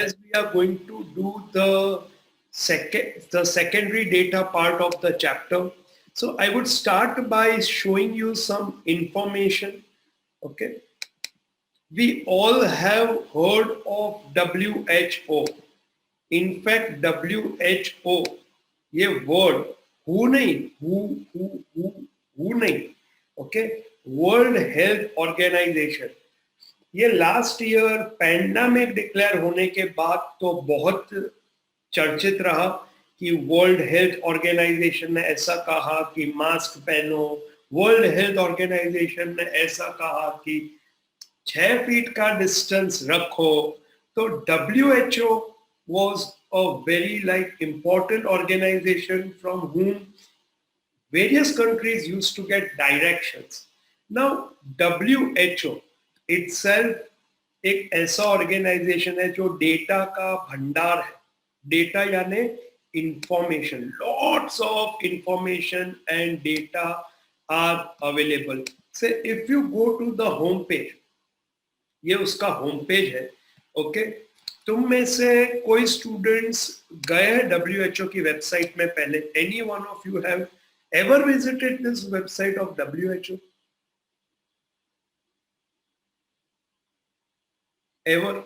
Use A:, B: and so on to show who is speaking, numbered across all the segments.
A: as we are going to do the secondary data part of the chapter. So I would start by showing you some information. Okay, we all have heard of WHO. In fact, WHO ये word who नहीं who नहीं, okay, World Health Organization, ये last year pandemic declare होने के बाद तो बहुत चर्चित रहा कि वर्ल्ड हेल्थ ऑर्गेनाइजेशन ने ऐसा कहा कि मास्क पहनो, वर्ल्ड हेल्थ ऑर्गेनाइजेशन ने ऐसा कहा कि 6 फीट का डिस्टेंस रखो. तो WHO was a very important organization from whom various countries used to get directions. Now WHO itself एक ऐसा ऑर्गेनाइजेशन है जो डेटा का भंडार है. डेटा यानी information, lots of information and data are available. Say if you go to the home page, ये उसका होम पेज है. ओके, तुम में से कोई स्टूडेंट्स गए हैं WHO की वेबसाइट में पहले? Any one of you have ever visited this website of WHO? Ever?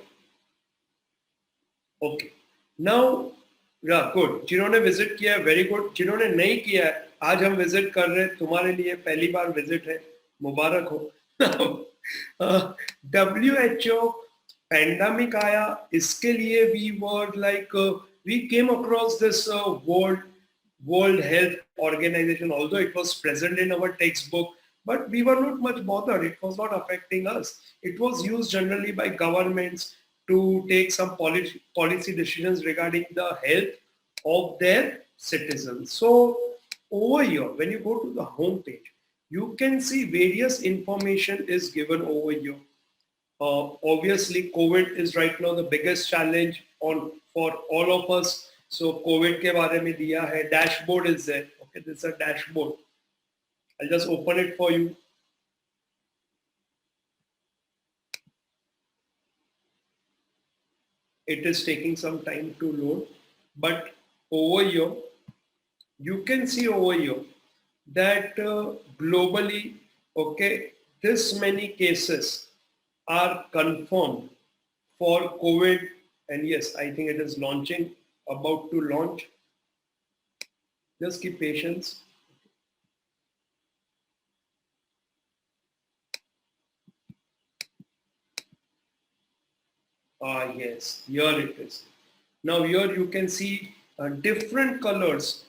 A: Okay, now good. जिन्होंने विजिट किया है वेरी गुड. जिन्होंने नहीं किया है, आज हम विजिट कर रहे हैं, तुम्हारे लिए पहली बार विजिट है, मुबारक हो. WHO पैंडेमिक आया, इसके लिए we came across this World Health Organization, although it was present in our textbook, but we were not much bothered. It was not affecting us. It was used generally by governments to take some policy decisions regarding the health of their citizens. So over here, when you go to the home page, you can see various information is given over here. Obviously, COVID is right now the biggest challenge for all of us. So COVID के बारे में दिया है. Dashboard is there. Okay, this is a dashboard. I'll just open it for you. It is taking some time to load, but over here, you can see over here that globally, okay, this many cases are confirmed for COVID, and yes, I think it is launching, about to launch. Just keep patience. Yes, here it is. Now here you can see different colors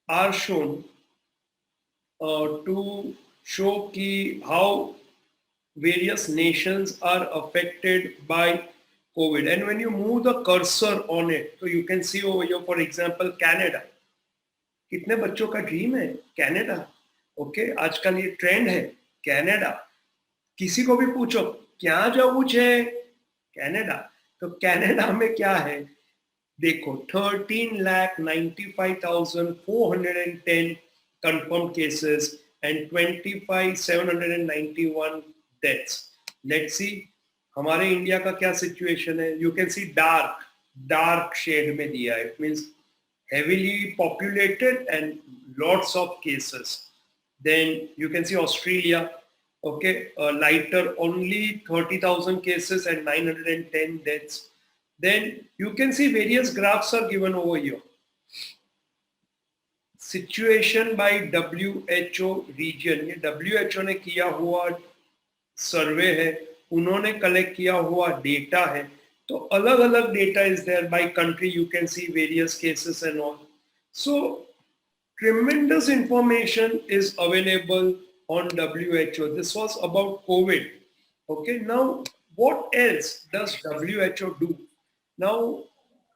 A: are shown to show how various nations are affected by COVID. And when you move the cursor on it, so you can see over here, for example, Canada. कितने बच्चों का dream है Canada? Okay, आजकल ये trend है Canada. किसी को भी पूछो क्या जाऊँ है कनाडा, तो कनाडा में क्या है देखो, 13,95,410 confirmed cases and 25,791 deaths. Let's see हमारे इंडिया का क्या सिचुएशन है. You can see dark shade में दिया है. It means heavily populated and lots of cases. Then you can see Australia, okay, lighter, only 30,000 cases and 910 deaths. Then you can see various graphs are given over here. Situation by WHO region. ये WHO ने किया हुआ सर्वे है, उन्होंने collect किया हुआ data है. तो अलग अलग data is there by country. You can see various cases and all. So tremendous information is available on WHO. This was about COVID. Okay, now what else does WHO do? Now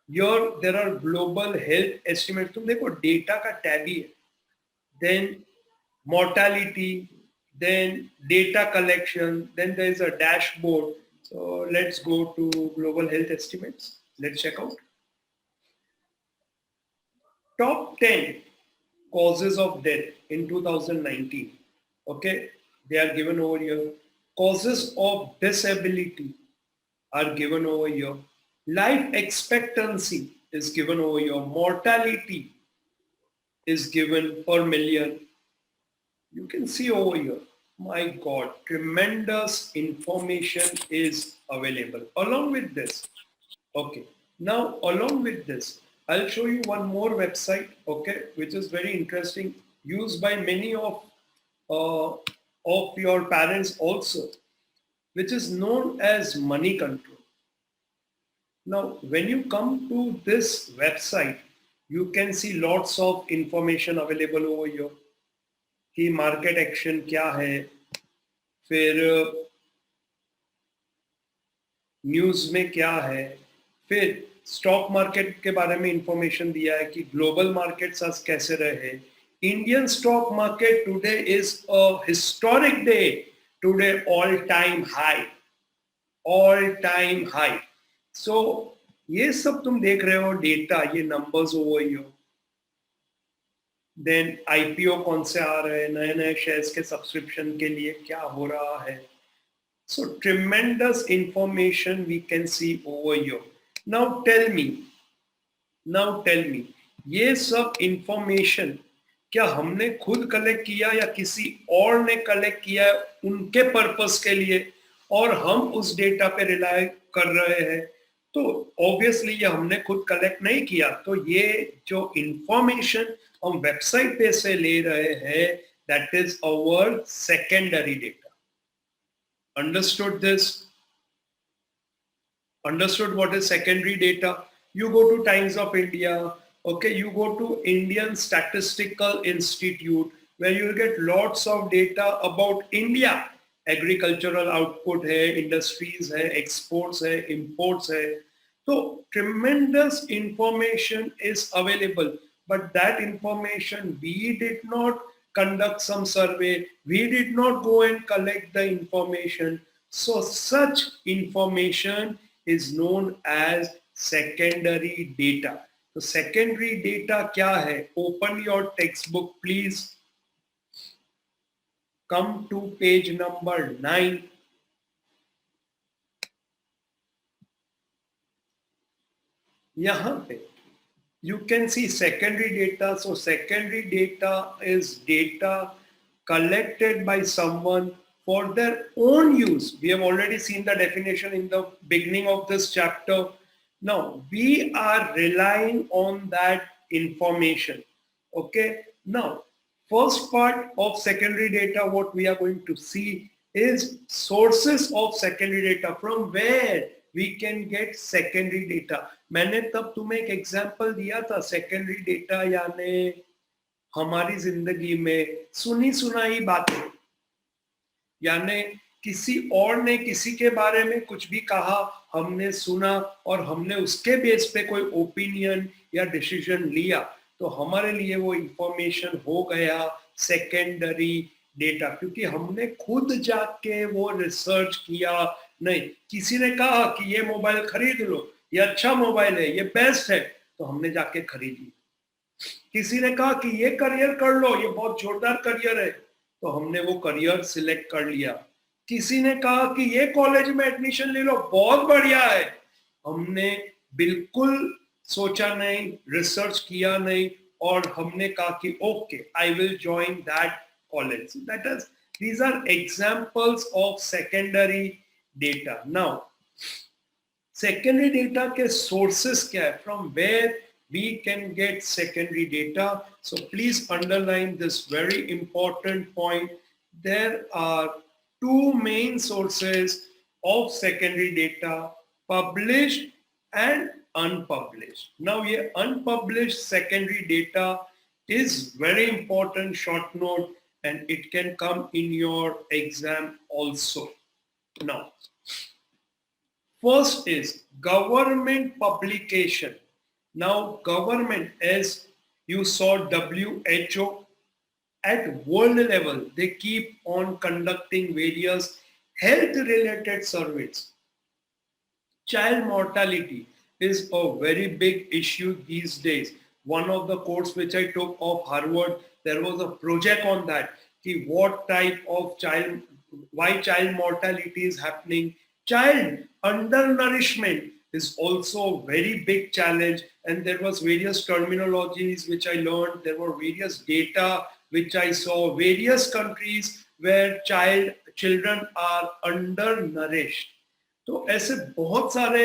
A: here there are global health estimates. तुम देखो data का tab ही है. Then mortality, then data collection, then there is a dashboard. So let's go to global health estimates. Let's check out. Top 10 causes of death in 2019. Okay, they are given over here. Causes of disability are given over here. Life expectancy is given over here. Mortality is given per million. You can see over here. My God, tremendous information is available. Along with this, okay. Now, along with this, I'll show you one more website, okay, which is very interesting, used by many uh, of your parents also, which is known as Money Control. Now, when you come to this website, you can see lots of information available over here. कि market action क्या है, फिर news में क्या है, फिर stock market के बारे में इंफॉर्मेशन दिया है कि ग्लोबल मार्केट्स आज कैसे रहे. Indian stock market today is a historic day, today all time high, all time high. So ये सब तुम देख रहे हो डेटा, ये numbers over here. Then IPO कौन से आ रहे हैं, नए नए शेयर्स के सब्सक्रिप्शन के लिए क्या हो रहा है. So tremendous information we can see over here. Now tell me, ये सब information क्या हमने खुद कलेक्ट किया या किसी और ने कलेक्ट किया है उनके पर्पस के लिए, और हम उस डेटा पे रिलाय कर रहे हैं. तो ऑब्वियसली ये हमने खुद कलेक्ट नहीं किया. तो ये जो इंफॉर्मेशन हम वेबसाइट पे से ले रहे हैं, that is our secondary data. Understood this? Understood what is secondary data? You go to Times of India, okay, you go to Indian Statistical Institute, where you will get lots of data about India. Agricultural output hai, industries hai, exports hai, imports hai. So tremendous information is available, but that information we did not conduct some survey. We did not go and collect the information. So such information is known as secondary data. So secondary data क्या है? Open your textbook please. Come to page number 9. यहाँ पे you can see secondary data. So secondary data is data collected by someone for their own use. We have already seen the definition in the beginning of this chapter. Now we are relying on that information. Okay. Now first part of secondary data, what we are going to see is sources of secondary data. From where we can get secondary data. मैंने तब तुम्हें एक example दिया था. Secondary data यानी हमारी जिंदगी में सुनी सुनाई बातें, यानी किसी और ने किसी के बारे में कुछ भी कहा, हमने सुना और हमने उसके बेस पे कोई ओपिनियन या डिसीजन लिया, तो हमारे लिए वो इंफॉर्मेशन हो गया सेकेंडरी डेटा. क्योंकि हमने खुद जाके वो रिसर्च किया नहीं. किसी ने कहा कि ये मोबाइल खरीद लो, ये अच्छा मोबाइल है, ये बेस्ट है, तो हमने जाके खरीद लिया. किसी ने कहा कि ये करियर कर लो, ये बहुत जोरदार करियर है, तो हमने वो करियर सिलेक्ट कर लिया. किसी ने कहा कि ये कॉलेज में एडमिशन ले लो, बहुत बढ़िया है, हमने बिल्कुल सोचा नहीं, रिसर्च किया नहीं, और हमने कहा कि okay I will join that college. That is, these are examples of secondary data. Now secondary data के sources क्या है, from where we can get secondary data. So please underline this very important point. There are two main sources of secondary data, published and unpublished. Now ये unpublished secondary data is very important short note, and it can come in your exam also. Now first is government publication. Now government, as you saw, WHO at world level, they keep on conducting various health related surveys. Child mortality is a very big issue these days. One of the course which I took of Harvard, there was a project on that. What type of why child mortality is happening. Child undernourishment, is also a very big challenge, and there was various terminologies which I learned. There were various data which I saw, various countries where children are undernourished. तो ऐसे बहुत सारे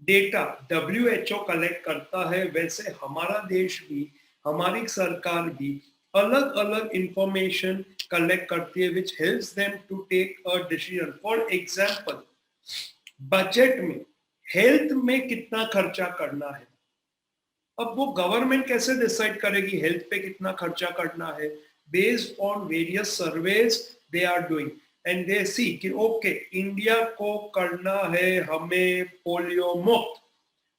A: data WHO collect करता है, वैसे हमारा देश भी, हमारी सरकार भी अलग अलग इंफॉर्मेशन कलेक्ट करती है which helps them to take a decision. For example, budget में हेल्थ में कितना खर्चा करना है, अब वो गवर्नमेंट कैसे डिसाइड करेगी हेल्थ पे कितना खर्चा करना है? Based on various surveys they are doing and they see कि ओके, इंडिया को करना है हमें पोलियो मुक्त,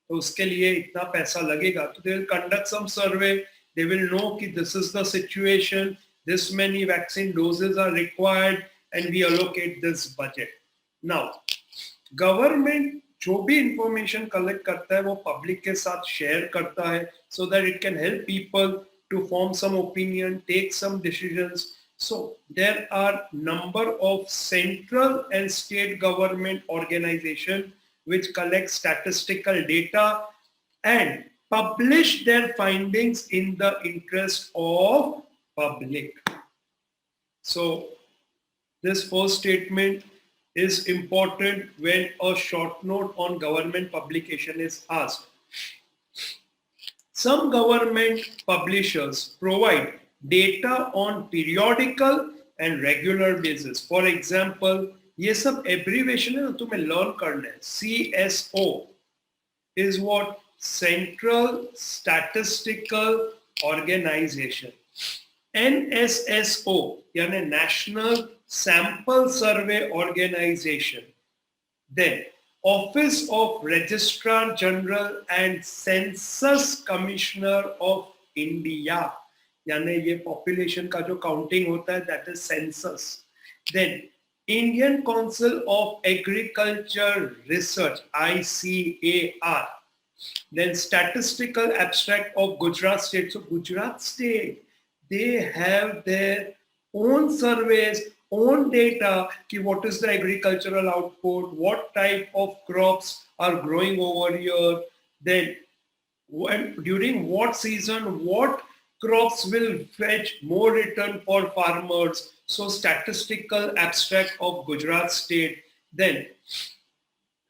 A: तो उसके लिए इतना पैसा लगेगा. तो they will conduct some survey, they will know कि this is the situation, this many vaccine doses are required and we allocate this budget. Now, government जो भी इंफॉर्मेशन कलेक्ट करता है वो पब्लिक के साथ शेयर करता है so that it can help people to form some opinion, take some decisions. So there are number of central and state government organization which collect statistical data and publish their findings in the interest of public. So this first statement is important when a short note on government publication is asked. Some government publishers provide data on periodical and regular basis. For example, ये सब abbreviation है ना, तुम्हें learn करना है. CSO is what? Central Statistical Organization. NSSO यानी National Sample Survey Organization. Then Office of Registrar General and Census Commissioner of India, यानी ये population का जो counting होता है, that is census. Then Indian Council of Agriculture Research, ICAR. Then Statistical Abstract of Gujarat State. So Gujarat State, they have their own surveys, own data, ki what is the agricultural output, what type of crops are growing over here, then during what season, what crops will fetch more return for farmers. So Statistical Abstract of Gujarat State. Then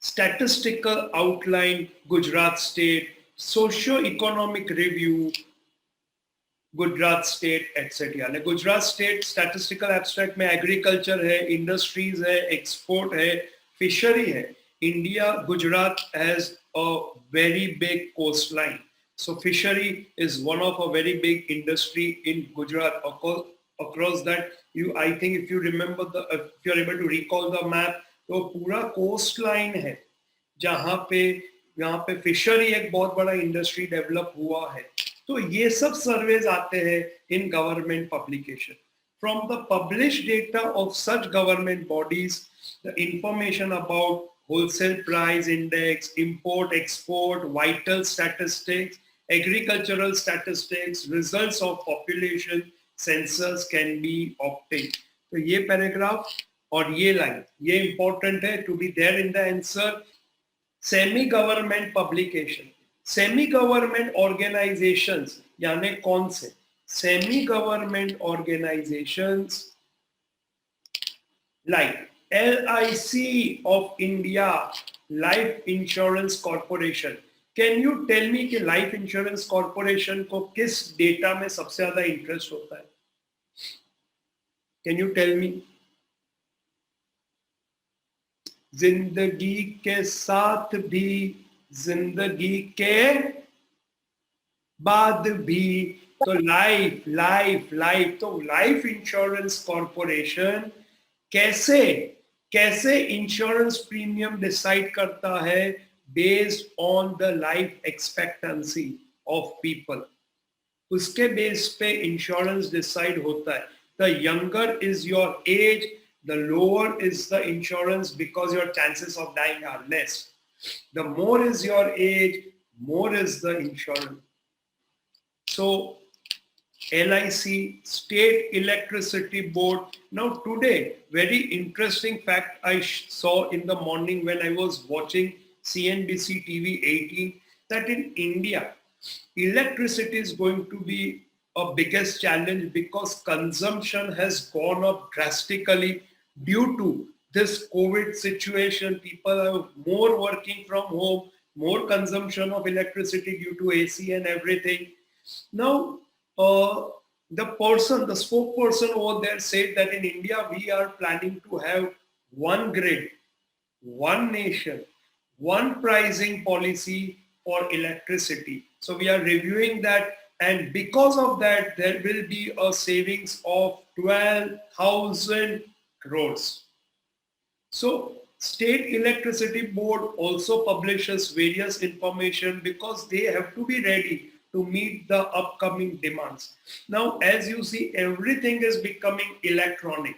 A: Statistical Outline Gujarat State, Socio-Economic Review Gujarat state etcetera. Gujarat state statistical abstract में agriculture है, industries है, export है, fishery है. India, Gujarat has a very big coast line, so fishery is one of a very big industry in Gujarat. Across that, you I think if you remember the, if you are able to recall the map, तो पूरा coast line है जहाँ पे fishery एक बहुत बड़ा industry develop हुआ है. तो ये सब सर्वेज आते हैं in government publication. From the publish data of such government bodies, the information about wholesale price index, import export, vital statistics, agricultural statistics, results of population census can be obtained. तो ये paragraph और ये line ये important है to be there in the answer. Semi government publication, semi government organisations यानी कौन से? Semi government organisations like LIC of India, life insurance corporation. Can you tell मी कि लाइफ इंश्योरेंस कॉर्पोरेशन को किस डेटा में सबसे ज्यादा इंटरेस्ट होता है? Can you tell me? जिंदगी के साथ भी, जिंदगी के बाद भी. तो लाइफ लाइफ लाइफ तो लाइफ इंश्योरेंस कॉर्पोरेशन कैसे इंश्योरेंस प्रीमियम डिसाइड करता है? Based on the life expectancy of people. उसके बेस पे इंश्योरेंस डिसाइड होता है. The younger is your age, the lower is the insurance because your chances of dying are less. The more is your age, more is the insurance. So LIC, State Electricity Board. Now today, very interesting fact I saw in the morning when I was watching CNBC TV 18 that in India, electricity is going to be a biggest challenge because consumption has gone up drastically due to this COVID situation. People are more working from home, more consumption of electricity due to AC and everything. Now, the spokesperson over there said that in India we are planning to have one grid, one nation, one pricing policy for electricity. So we are reviewing that, and because of that, there will be a savings of 12,000 crores. So State Electricity Board also publishes various information because they have to be ready to meet the upcoming demands. Now, as you see, everything is becoming electronic.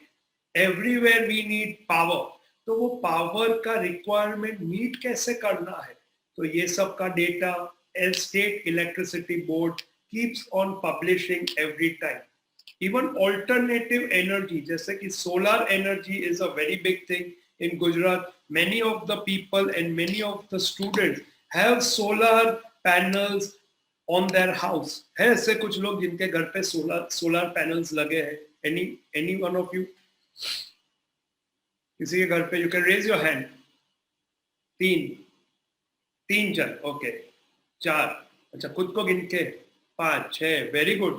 A: Everywhere we need power. तो वो power का requirement meet कैसे करना है, तो ये सब का data state electricity board keeps on publishing every time. Even alternative energy, जैसे कि solar energy is a very big thing in Gujarat. Many of the people and many of the students have solar panels on their house. है ऐसे कुछ लोग जिनके घर पे solar panels लगे हैं? Any one of you? किसी के घर पे? You can raise your hand. तीन जन, ओके. 4, अच्छा, खुद को गिन के 5, 6, वेरी गुड.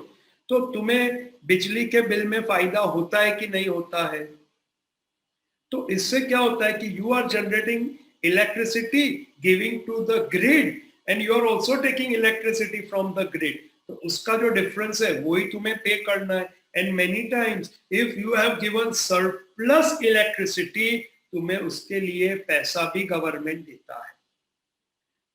A: तो तुम्हें बिजली के बिल में फायदा होता है कि नहीं होता है? तो इससे क्या होता है कि you are generating electricity giving to the grid and you are also taking electricity from the grid. तो उसका जो डिफरेंस है वही तुम्हें पे करना है. And many times if you have given surplus electricity, तुम्हें उसके लिए पैसा भी गवर्नमेंट देता है.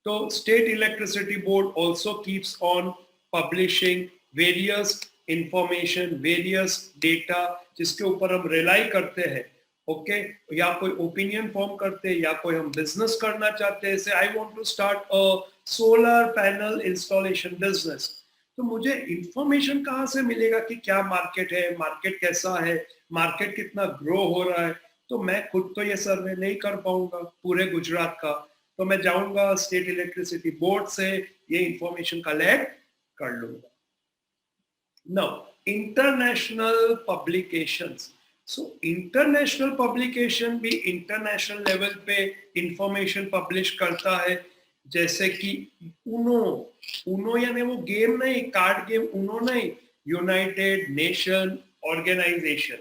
A: तो state electricity board also keeps on publishing various information, various data जिसके ऊपर हम रिलाई करते हैं. ओके, या कोई ओपिनियन फॉर्म करते हैं, या कोई हम बिजनेस करना चाहते हैं. Say I want to start a solar panel installation business. तो मुझे इंफॉर्मेशन कहाँ से मिलेगा कि क्या मार्केट है, मार्केट कैसा है, मार्केट कितना ग्रो हो रहा है. तो मैं खुद तो ये सर्वे नहीं कर पाऊंगा पूरे गुजरात का. तो मैं जाऊंगा स्टेट इलेक्ट्रिसिटी बोर्ड से ये इंफॉर्मेशन कलेक्ट कर लूंगा. Now, international publications. So, international publication भी international level पे information publish करता है. जैसे कि उनो यानी वो गेम नहीं, कार्ड गेम उनो नहीं, united nation organisation.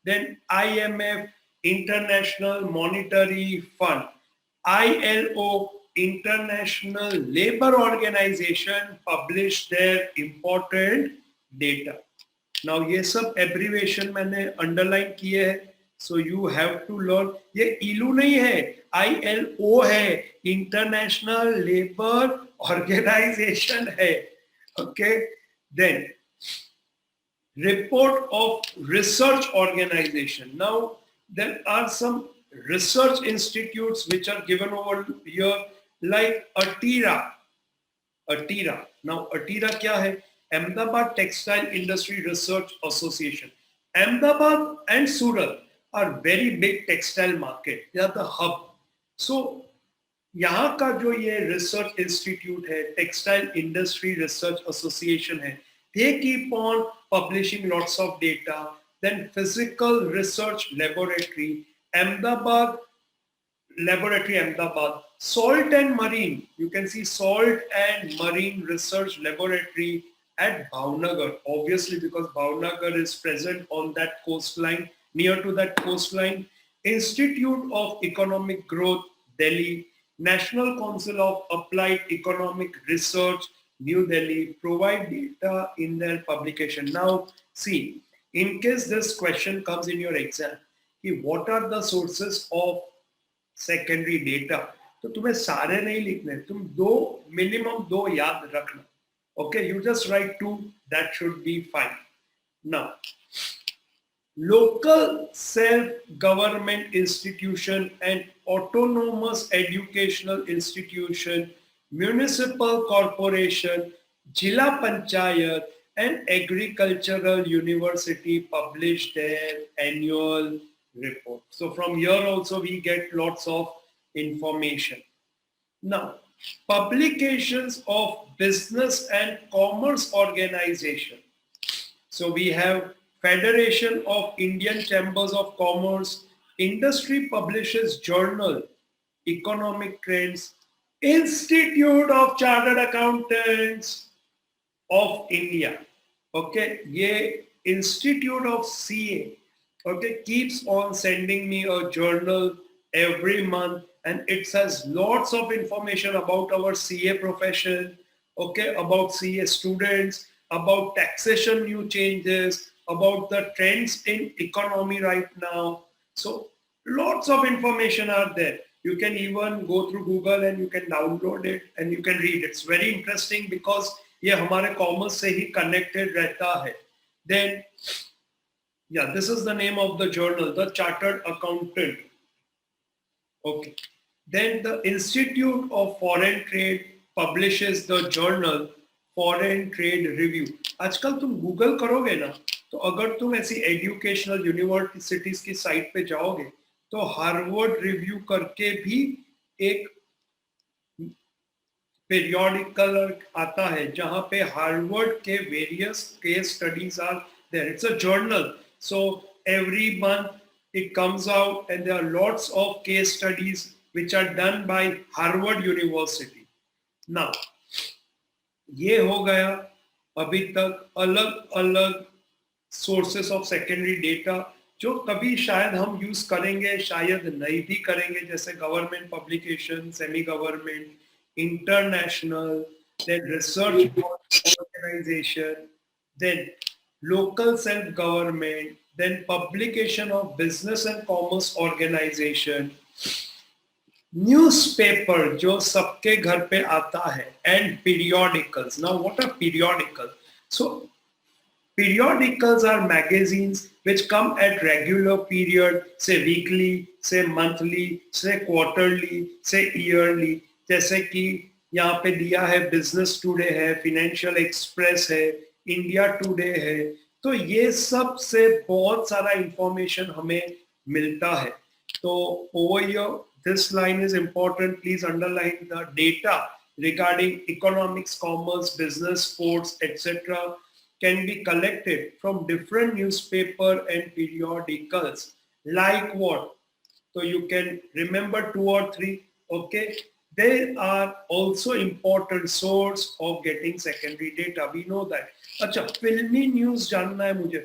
A: Then IMF, international monetary fund, ILO, International Labour Organization, publish their important data. Now ये सब abbreviation मैंने underline किए हैं, so you have to learn. ये ILO नहीं है, ILO है, International Labour Organization है. Okay, then report of research organization. Now there are some research institutes which are given over here like ATIRA. Now ATIRA क्या है? Ahmedabad Textile Industry Research Association. Ahmedabad and Surat are very big textile market. They are the hub. So यहाँ का जो ये research institute है, Textile Industry Research Association है, they keep on publishing lots of data. Then Physical Research Laboratory, Ahmedabad, Salt and Marine. You can see Salt and Marine Research Laboratory at Bhavnagar, obviously because Bhavnagar is present on that coastline, near to that coastline. Institute of Economic Growth, Delhi. National Council of Applied Economic Research, New Delhi, provide data in their publication. Now, see, in case this question comes in your exam, what are the sources of secondary data? तो तुम्हें सारे नहीं लिखने, तुम minimum दो याद रखना. Okay, you just write 2, that should be fine. Now, local self-government institution and autonomous educational institution, municipal corporation, Jila Panchayat and agricultural university publish their annual report. So from here also we get lots of information. Now, publications of business and commerce organization. So we have Federation of Indian Chambers of Commerce, industry publishes journal, economic trends, Institute of Chartered Accountants of India. Okay, ये Institute of CA, okay, keeps on sending me a journal every month, and it has lots of information about our CA profession, okay, about CA students, about taxation new changes, about the trends in economy right now. So lots of information are there. You can even go through Google and you can download it and you can read. It's very interesting because ये हमारे commerce से ही connected रहता है. Then, yeah, this is the name of the journal, the Chartered Accountant. Okay. Then the Institute of Foreign Trade publishes the journal Foreign Trade Review. आजकल तुम Google करोगे ना, तो अगर तुम ऐसी एजुकेशनल यूनिवर्सिटीज की साइट पे जाओगे तो हार्वर्ड रिव्यू करके भी एक पीरियोडिकल आता है जहां पे हार्वर्ड के various case studies are there. It's a journal, so every month it comes out and there are lots of case studies which are done by Harvard University. Now, ये हो गया अभी तक अलग अलग सोर्सेस ऑफ सेकेंडरी डेटा जो कभी शायद हम यूज करेंगे, शायद नहीं भी करेंगे, जैसे government publication, semi government, international, then research organization, then local self-government, then publication of business and commerce organization, newspaper जो सबके घर पे आता है, and periodicals. Now what are periodicals? So periodicals are magazines which come at regular period, say weekly, say monthly, say quarterly, say yearly. जैसे कि यहाँ पे दिया है बिजनेस टुडे है, फाइनेंशियल एक्सप्रेस है, इंडिया टुडे है. तो ये सब से बहुत सारा इंफॉर्मेशन हमें मिलता है. तो over here this line is important, please underline the data regarding economics, commerce, business, sports, etc. can be collected from different newspaper and periodicals. Like what? So you can remember 2 or 3. Okay. They are also important source of getting secondary data. We know that. अच्छा, फिल्मी news जानना है मुझे.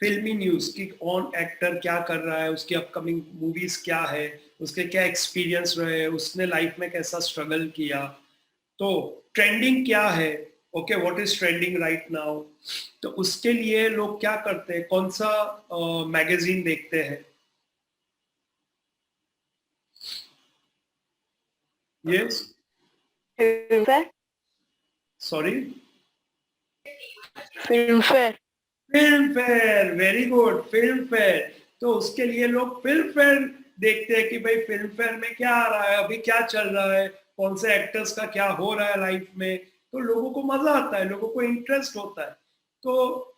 A: फिल्मी news कि कौन actor क्या कर रहा है, उसकी अपकमिंग मूवीज क्या है, उसके क्या एक्सपीरियंस रहे, उसने लाइफ में कैसा स्ट्रगल किया, तो ट्रेंडिंग क्या है. Okay, what is trending right now. तो उसके लिए लोग क्या करते हैं, कौन सा मैगजीन देखते हैं. Yes.
B: Filmfare.
A: Sorry.
B: Filmfare.
A: Film very good. Film fair. तो उसके लिए लोग फिल्म फेयर देखते हैं कि भाई फिल्म फेयर में क्या आ रहा है, अभी क्या चल रहा है, कौन से एक्टर्स का क्या हो रहा है लाइफ में. तो लोगों को मजा आता है, लोगों को इंटरेस्ट होता है. तो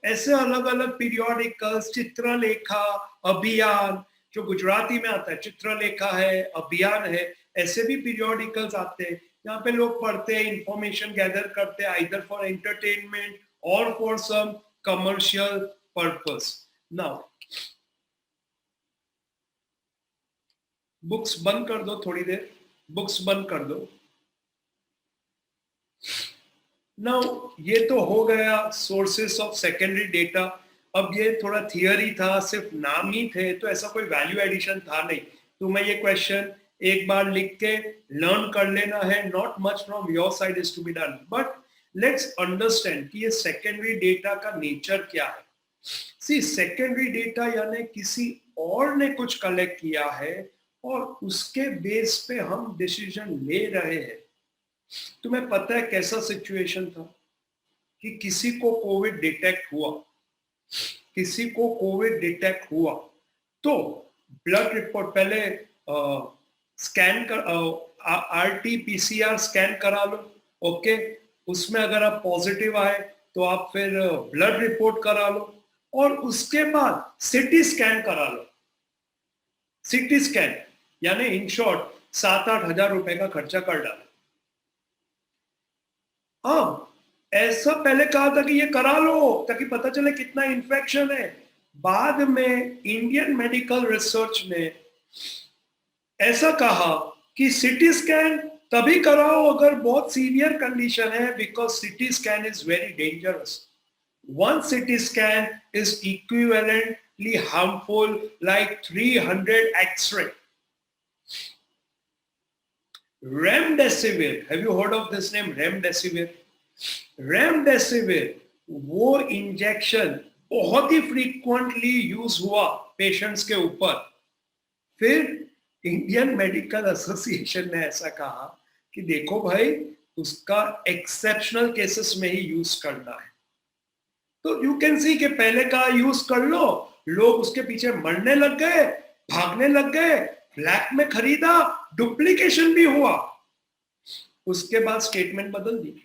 A: ऐसे अलग अलग पीरियोडिकल्स, चित्रलेखा, अभियान जो गुजराती में आता है, चित्रलेखा है, अभियान है, ऐसे भी पीरियोडिकल्स आते हैं यहाँ पे लोग पढ़ते हैं, इंफॉर्मेशन गैदर करते हैं, आइदर फॉर एंटरटेनमेंट और for some commercial purpose. Now books बंद कर दो, थोड़ी देर बुक्स बंद कर दो. नाउ ये तो हो गया सोर्सेस ऑफ सेकेंडरी डेटा. अब ये थोड़ा थियरी था, सिर्फ नाम ही थे, तो ऐसा कोई वैल्यू एडिशन था नहीं. तो मैं ये क्वेश्चन एक बार लिख के लर्न कर लेना है. Not much from your side is to be done, but let's understand कि ये सेकेंडरी डेटा का नेचर क्या है. सी, सेकेंडरी डेटा यानी किसी और ने कुछ कलेक्ट किया है और उसके बेस पे हम डिसीजन ले रहे हैं. तुम्हें पता है कैसा सिचुएशन था कि किसी को कोविड डिटेक्ट हुआ, तो ब्लड रिपोर्ट पहले स्कैन कर, RT-PCR स्कैन करा लो. ओके, उसमें अगर आप पॉजिटिव आए तो आप फिर ब्लड रिपोर्ट करा लो और उसके बाद सिटी स्कैन करा लो. सिटी स्कैन यानी इन शॉर्ट 7-8 हजार रुपए का खर्चा कर डाला। हाँ, ऐसा पहले कहा था कि ये करा लो ताकि पता चले कितना इन्फेक्शन है। बाद में इंडियन मेडिकल रिसर्च ने ऐसा कहा कि सीटी स्कैन तभी कराओ अगर बहुत सीवियर कंडीशन है, because CT scan is very dangerous. One CT scan is equivalently harmful like 300 x ray. Remdesivir, have you heard of this name? Remdesivir. Remdesivir वो इंजेक्शन बहुत ही फ्रीक्वेंटली यूज हुआ पेशेंट्स के ऊपर। फिर इंडियन मेडिकल एसोसिएशन ने ऐसा कहा कि देखो भाई, उसका एक्सेप्शनल केसेस में ही यूज करना है। तो यू कैन सी कि पहले का यूज कर लो, लोग उसके पीछे मरने लग गए, भागने लग गए, ब्लैक में खरीदा, डुप्लीकेशन भी हुआ, उसके बाद स्टेटमेंट बदल दी।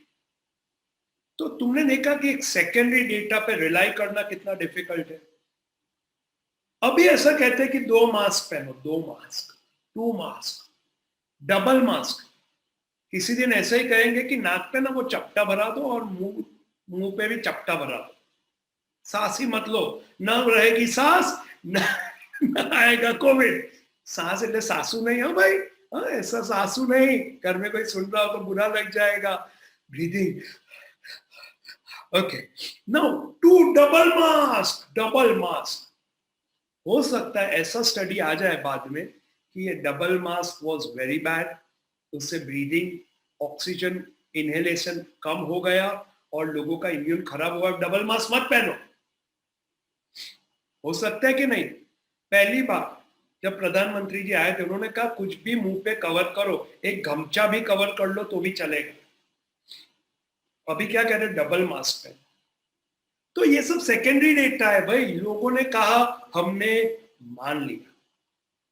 A: तो तुमने देखा कि एक सेकेंडरी डेटा पे रिलाई करना कितना डिफिकल्ट है। अभी ऐसा कहते हैं कि 2 मास्क पहनो, 2 मास्क, 2 मास्क, डबल मास्क। किसी दिन ऐसा ही कहेंगे कि नाक पे ना वो चपटा भरा दो और मुंह पे भी चपटा भरा दो, सांस ही मत लो, न रहेगी सांस, न आएगा कोविड। सांस એટલે सासू नहीं हो भाई, हाँ, ऐसा सासू नहीं। घर में कोई सुन रहा हो तो बुरा लग जाएगा। Breathing, okay. Now 2 double mask, double mask. हो सकता है ऐसा स्टडी आ जाए बाद में कि ये double mask was very bad, उससे ब्रीदिंग, ऑक्सीजन इनहेलेशन कम हो गया और लोगों का इम्यून खराब हुआ। डबल मास्क मत पहनो। हो सकता है कि नहीं? पहली बार जब प्रधानमंत्री जी आए थे, उन्होंने कहा कुछ भी मुंह पे कवर करो, एक गमछा भी कवर कर लो तो भी चलेगा। अभी क्या कह रहे हैं? डबल मास्क पहनो। तो ये सब सेकेंडरी डेटा है भाई, लोगों ने कहा, हमने मान लिया।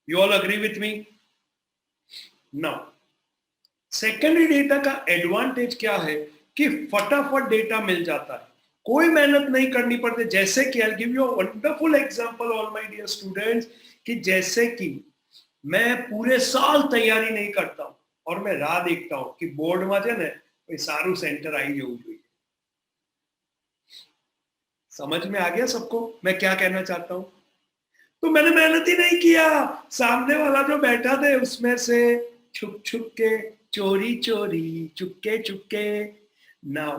A: You all agree with me? Now secondary data का एडवांटेज क्या है कि फटाफट डेटा मिल जाता है, कोई मेहनत नहीं करनी पड़ती। जैसे कि I give you a wonderful example all my dear students, कि जैसे कि मैं पूरे साल तैयारी नहीं करता हूं और मैं राह देखता हूं कि बोर्ड में છે ને कोई सारू सेंटर आई जવું જોઈએ। समझ में आ गया सबको मैं क्या कहना चाहता हूं? तो मैंने मेहनत ही नहीं किया, सामने वाला जो बैठा थे उसमें से छुप छुप के, चोरी चोरी, चुपके चुपके। नाउ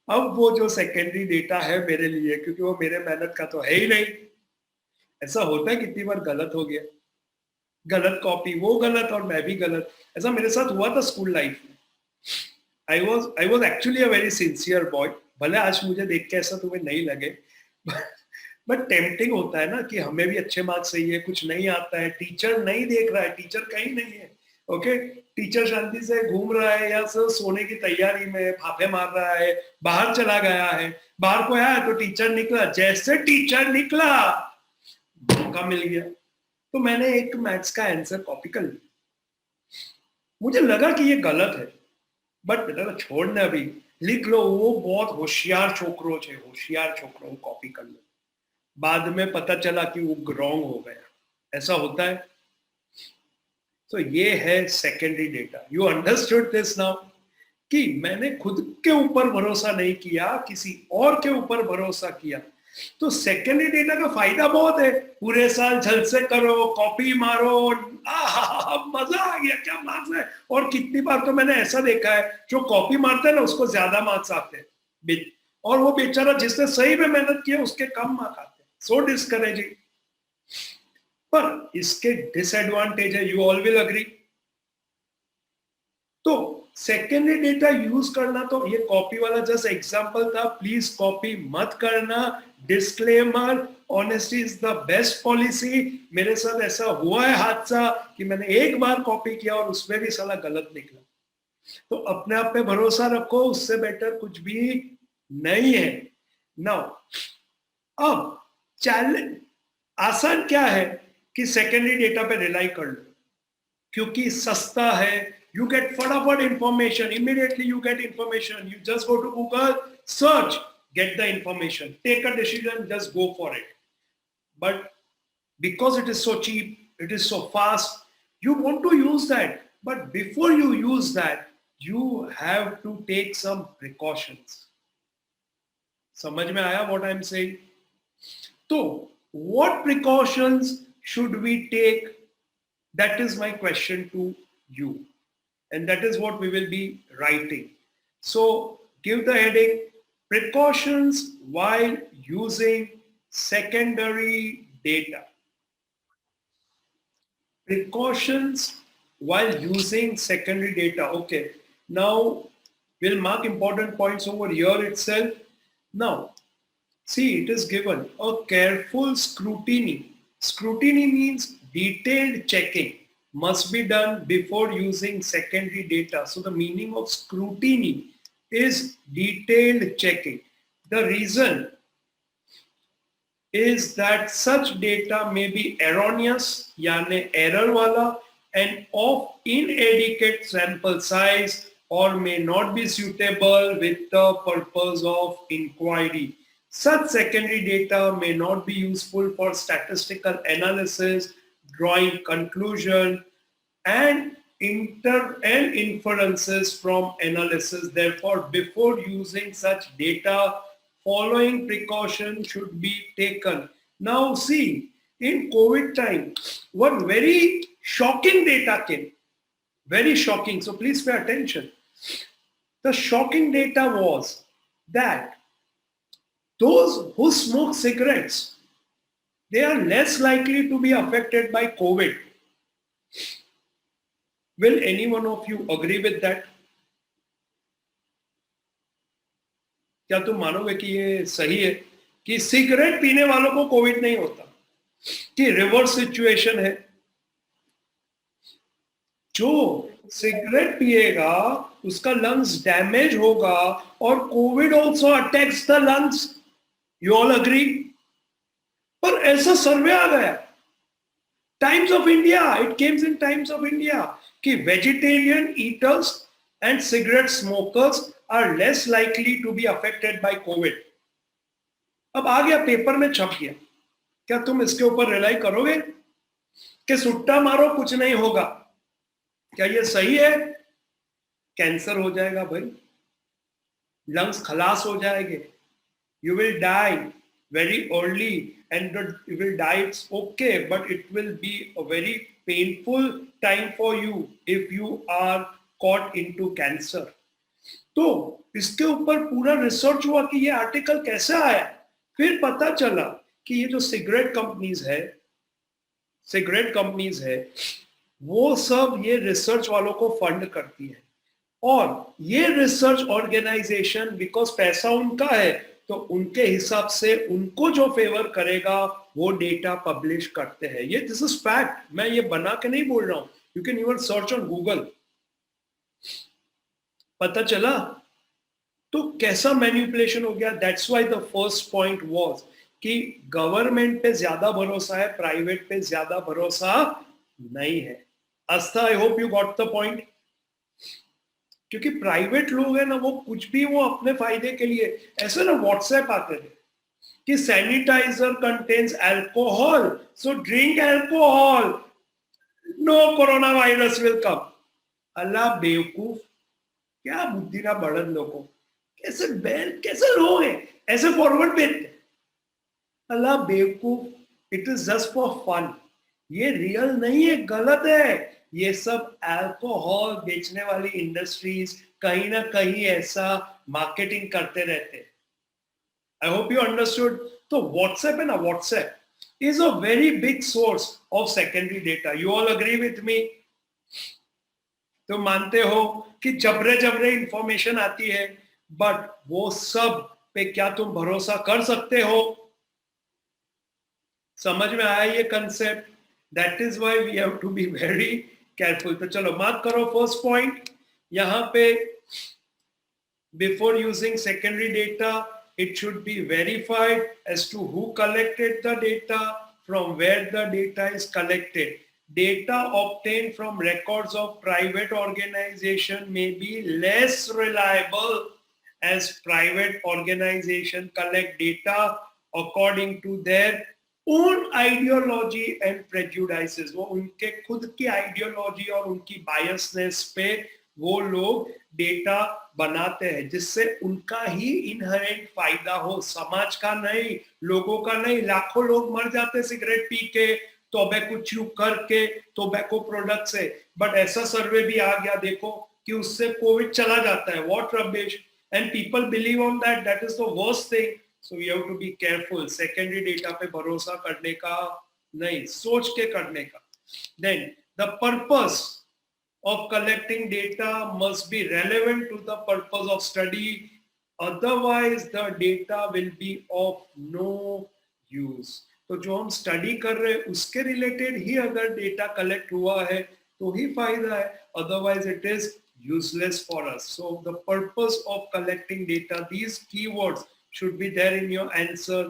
A: अब वो जो सेकेंडरी डेटा है मेरे लिए, क्योंकि वो मेरे मेहनत का तो है ही नहीं। ऐसा होता है कितनी बार गलत हो गया, गलत कॉपी, वो गलत और मैं भी गलत। ऐसा मेरे साथ हुआ था स्कूल लाइफ में। I was actually a very sincere boy. भले आज मुझे देख के ऐसा तुम्हें नहीं लगे, बट टेम्पटिंग होता है ना कि हमें भी अच्छे मार्क्स चाहिए, कुछ नहीं आता है, टीचर नहीं देख रहा है, टीचर कहीं नहीं है, ओके, टीचर शांति से घूम रहा है या सिर्फ सोने की तैयारी में फाफे मार रहा है, बाहर चला गया है, बाहर को आया तो टीचर निकला, जैसे टीचर निकला मौका मिल गया, तो मैंने एक मैथ्स का आंसर कॉपी कर लिया। मुझे लगा कि ये गलत है, बट बेटा छोड़ने, अभी लिख लो, वो बहुत होशियार छोकरो है, होशियार छोकरो, कॉपी कर लो। बाद में पता चला कि वो रॉन्ग हो गया। ऐसा होता है। तो ये है secondary data. You understood this now कि मैंने खुद के ऊपर भरोसा नहीं किया, किसी और के ऊपर भरोसा किया। तो सेकेंडरी डेटा का फायदा बहुत है, पूरे साल झल से करो, कॉपी मारो, मजा आ गया, क्या मार्क्स है। और कितनी बार तो मैंने ऐसा देखा है, जो कॉपी मारता है ना उसको ज्यादा मार्क्स आते हैं, और वो बेचारा जिसने सही में मेहनत किया उसके कम मार्क्स आते हैं। सो डिस्करेजिंग। पर इसके डिसएडवांटेज है, यू ऑल विल अग्री। तो सेकेंडरी डेटा यूज करना, तो ये कॉपी वाला जस्ट एग्जांपल था, प्लीज कॉपी मत करना। Disclaimer, honesty is the best policy. मेरे साथ ऐसा हुआ है हादसा कि मैंने एक बार कॉपी किया और उसमें भी साला गलत निकला। तो अपने आप पे भरोसा रखो, उससे बेटर कुछ भी नहीं है। नाउ अब चैलेंज आसान क्या है कि सेकेंडरी डेटा पे रिलाई कर लो, क्योंकि सस्ता है। You get फटाफट information, immediately you get information. You just go to Google, search, get the information, take a decision, just go for it. But because it is so cheap, it is so fast, you want to use that. But before you use that, you have to take some precautions. समझ में आया what I'm saying? So, what precautions should we take? That is my question to you. And that is what we will be writing. So, give the heading, precautions while using secondary data. Precautions while using secondary data. Okay, now we'll mark important points over here itself. Now, see, it is given a careful scrutiny. Scrutiny means detailed checking must be done before using secondary data. So the meaning of scrutiny is detailed checking. The reason is that such data may be erroneous, यानी error वाला, and of inadequate sample size or may not be suitable with the purpose of inquiry. Such secondary data may not be useful for statistical analysis, drawing conclusion, and inferences from analysis. Therefore, before using such data, following precaution should be taken. Now see, in COVID time, one very shocking data came. Very shocking. So please pay attention. The shocking data was that those who smoke cigarettes, they are less likely to be affected by COVID. Will any one of you agree with that? क्या तुम मानोगे कि ये सही है कि cigarette पीने वालों को कोविड नहीं होता, कि रिवर्स सिचुएशन है? जो सिगरेट पिएगा उसका लंग्स डैमेज होगा और Covid also attacks the lungs. You all agree? पर ऐसा सर्वे आ गया Times of India, it comes in Times of India, कि vegetarian eaters and cigarette smokers are less likely to be affected by Covid. अब आ गया, paper में छप गया. क्या तुम इसके ऊपर रिलाई करोगे कि सुट्टा मारो कुछ नहीं होगा? क्या ये सही है? कैंसर हो जाएगा भाई, लंग्स खलास हो जाएंगे, you will die very early, and you will die, it's okay, but it will be a very painful time for you if you are caught into cancer. तो इसके ऊपर पूरा रिसर्च हुआ कि ये आर्टिकल कैसे आया. फिर पता चला कि ये जो सिगरेट कंपनीज है वो सब ये रिसर्च वालों को फंड करती है, और ये रिसर्च ऑर्गेनाइजेशन बिकॉज पैसा उनका है तो उनके हिसाब से उनको जो फेवर करेगा वो डेटा पब्लिश करते हैं. ये दिस इज फैक्ट, मैं ये बना के नहीं बोल रहा हूं. You can even search on Google. पता चला तो कैसा मैनिपुलेशन हो गया. That's why the first point was कि गवर्नमेंट पे ज्यादा भरोसा है, प्राइवेट पे ज्यादा भरोसा नहीं है. आस्था, I hope you got the point. क्योंकि प्राइवेट लोग है ना, वो कुछ भी वो अपने फायदे के लिए, ऐसे ना व्हाट्सएप आते थे कि sanitizer contains alcohol so drink alcohol, no corona virus will come. अल्लाह बेवकूफ, क्या बुद्धि ना बढ़त लोगों, कैसे लोग हैं ऐसे फॉरवर्ड भेजते. अल्लाह बेवकूफ, it is just for fun. ये रियल नहीं है, गलत है. ये सब अल्कोहल बेचने वाली इंडस्ट्रीज कहीं ना कहीं ऐसा मार्केटिंग करते रहते हैं. आई होप यू अंडरस्टूड. तो व्हाट्सएप है ना, WhatsApp is a very big source of secondary data. You all agree with me? तो मानते हो कि जबरे इंफॉर्मेशन आती है, बट वो सब पे क्या तुम भरोसा कर सकते हो? समझ में आया ये concept? That is why we have to be very careful. तो चलो मार्क करो फर्स्ट पॉइंट. यहां पे before using secondary data it should be verified as to who collected the data, from where the data is collected. Data obtained from records of private organization may be less reliable as private organization collect data according to their own ideology and prejudices, वो उनके खुद की ideology और उनकी biasness पे वो लोग data बनाते हैं जिससे उनका ही इनहेरेंट फायदा हो, समाज का नहीं, लोगों का नहीं। लाखों लोग मर जाते सिगरेट पी के, टोबैको च्यू करके, टोबैको प्रोडक्ट से, बट ऐसा सर्वे भी आ गया देखो कि उससे कोविड चला जाता है। What rubbish, and people believe on that, that is the worst thing. So you have to be careful, secondary data पे भरोसा करने का नहीं, सोच के करने का। Then the purpose of collecting data must be relevant to the purpose of study, otherwise the data will be of no use। तो जो हम स्टडी कर रहे हैं उसके रिलेटेड ही अगर डेटा कलेक्ट हुआ है तो ही फायदा है, otherwise it is useless for us। So the purpose of collecting data, these keywords should be there in your answer।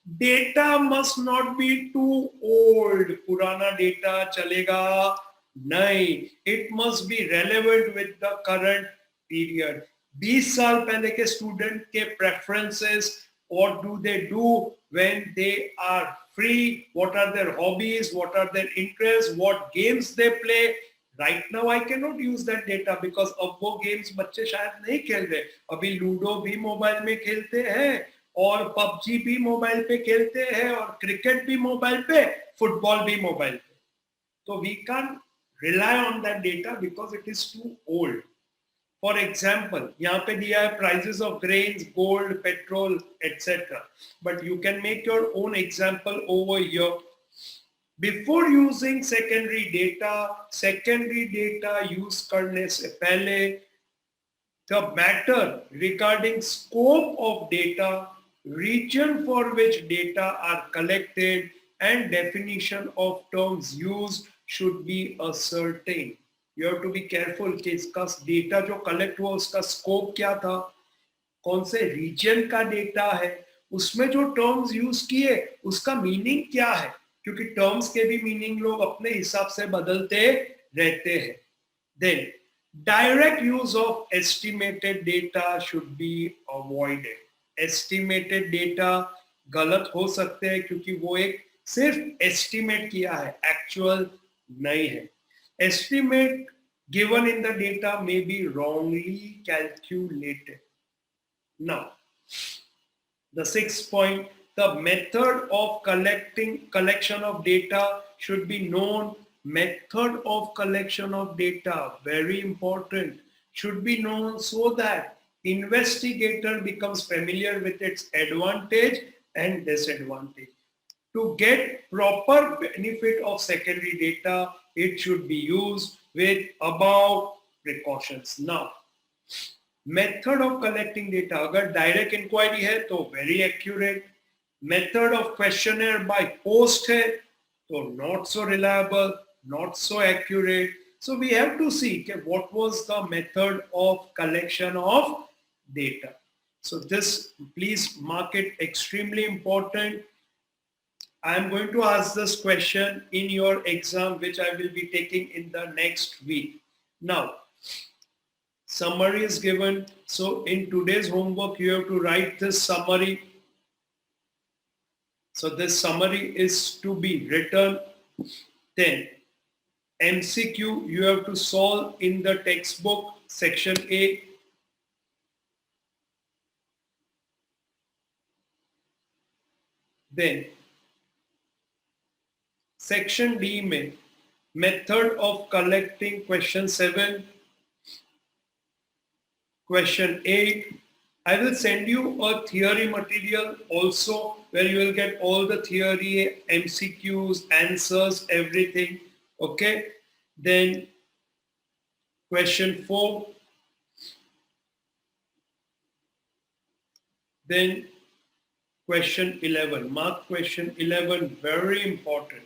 A: Data must not be too old, पुराना डेटा चलेगा नहीं, it must be relevant with the current period. 20 साल पहले के student के preferences, what do they do when they are free, what are their hobbies, what are their interests, what games they play। right now I cannot use that data because अब वो games बच्चे शायद नहीं खेल रहे। अभी ludo भी mobile में खेलते हैं और पबजी भी मोबाइल पे खेलते हैं और क्रिकेट भी मोबाइल पे, फुटबॉल भी मोबाइल पे। So we can't rely on that data because it is too old। For example, यहाँ पे दिया है prices of grains, gold, petrol, etc. But you can make your own example over here। Before using secondary data use करने से पहले, the matter regarding scope of data, region for which data are collected, and definition of terms used should be ascertained। You have to be careful कि इसका data जो collect हुआ उसका scope क्या था, कौन से रीजन का डेटा है, उसमें जो टर्म्स यूज किए उसका मीनिंग क्या है, क्योंकि टर्म्स के भी मीनिंग लोग अपने हिसाब से बदलते रहते हैं। Then direct use of estimated data should be avoided। estimated data गलत हो सकते हैं क्योंकि वो एक सिर्फ एस्टिमेट किया है, एक्चुअल नहीं है। estimate given in the data may be wrongly calculated। now the sixth point, the method of collection of data should be known। Method of collection of data, very important, should be known so that investigator becomes familiar with its advantage and disadvantage। To get proper benefit of secondary data, it should be used with above precautions। Now, method of collecting data, अगर direct inquiry है तो very accurate, method of questionnaire by post है तो not so reliable, not so accurate. So we have to see कि what was the method of collection of data. So this please mark it extremely important. I am going to ask this question in your exam, which I will be taking in the next week. Now, summary is given. So in today's homework, you have to write this summary. So this summary is to be written. Then MCQ, you have to solve in the textbook, section A। Then section D में method of collecting, question 7, question 8। I will send you a theory material also where you will get all the theory, MCQs, answers, everything, okay। Then question 4, then question 11, mark question 11, very important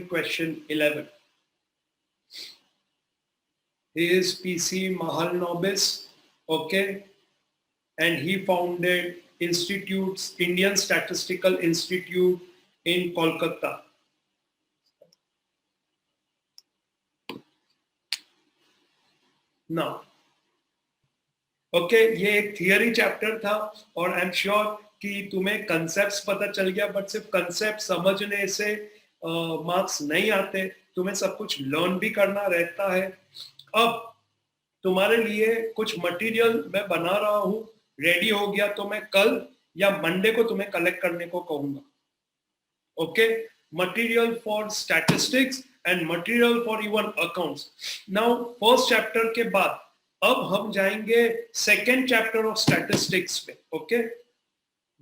A: question 11। He is PC Mahalanobis, okay, and he founded institutes, Indian Statistical Institute in Kolkata। Now, okay, ये एक theory chapter था और I am sure कि तुम्हें concepts पता चल गया, but सिर्फ कंसेप्ट समझने से मार्क्स नहीं आते, तुम्हें सब कुछ लर्न भी करना रहता है। अब तुम्हारे लिए कुछ मटेरियल मैं बना रहा हूँ, रेडी हो गया तो मैं कल या मंडे को तुम्हें कलेक्ट करने को कहूंगा। Okay, material for statistics and material for even accounts. Now first chapter के बाद अब हम जाएंगे सेकेंड चैप्टर ऑफ स्टैटिस्टिक्स पे। ओके,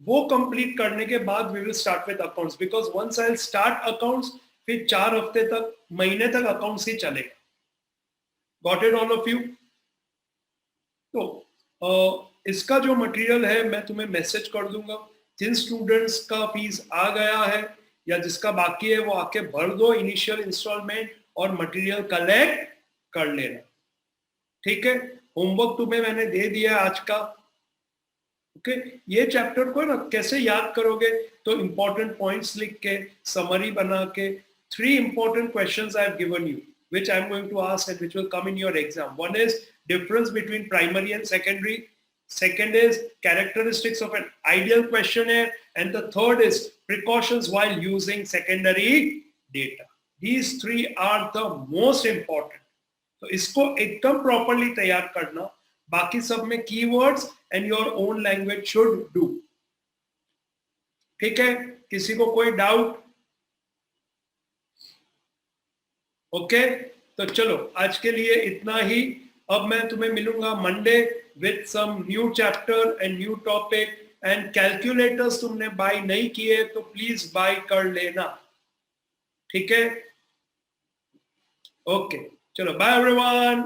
A: वो कंप्लीट करने के बाद we will start with accounts, because once I start accounts फिर 4 हफ्ते तक, महीने तक अकाउंट्स ही चलेगा। Got it all of you? तो इसका जो मटेरियल है मैं तुम्हें मैसेज कर दूंगा। जिन स्टूडेंट्स का फीस आ गया है या जिसका बाकी है वो आके भर दो इनिशियल इंस्टॉलमेंट और मटेरियल कलेक्ट कर लेना। ठीक है, होमवर्क तुम्हें मैंने दे दिया आज का। ओके, ये चैप्टर को ना कैसे याद करोगे, तो इंपॉर्टेंट पॉइंट्स लिख के, समरी बना के, 3 important questions I have given you, which I am going to ask and which will come in your exam. One is difference between primary and secondary. Second is characteristics of an ideal questionnaire. And the third is precautions while using secondary data. These 3 are the most important. तो इसको एकदम properly तैयार करना, बाकी सब में keywords and your own language should do. ठीक है, किसी को कोई डाउट? ओके, तो चलो आज के लिए इतना ही। अब मैं तुम्हें मिलूंगा Monday with some new chapter and new topic. And calculators तुमने बाय नहीं किए तो प्लीज बाय कर लेना। ठीक है, ओके, चलो बाय एवरीवन।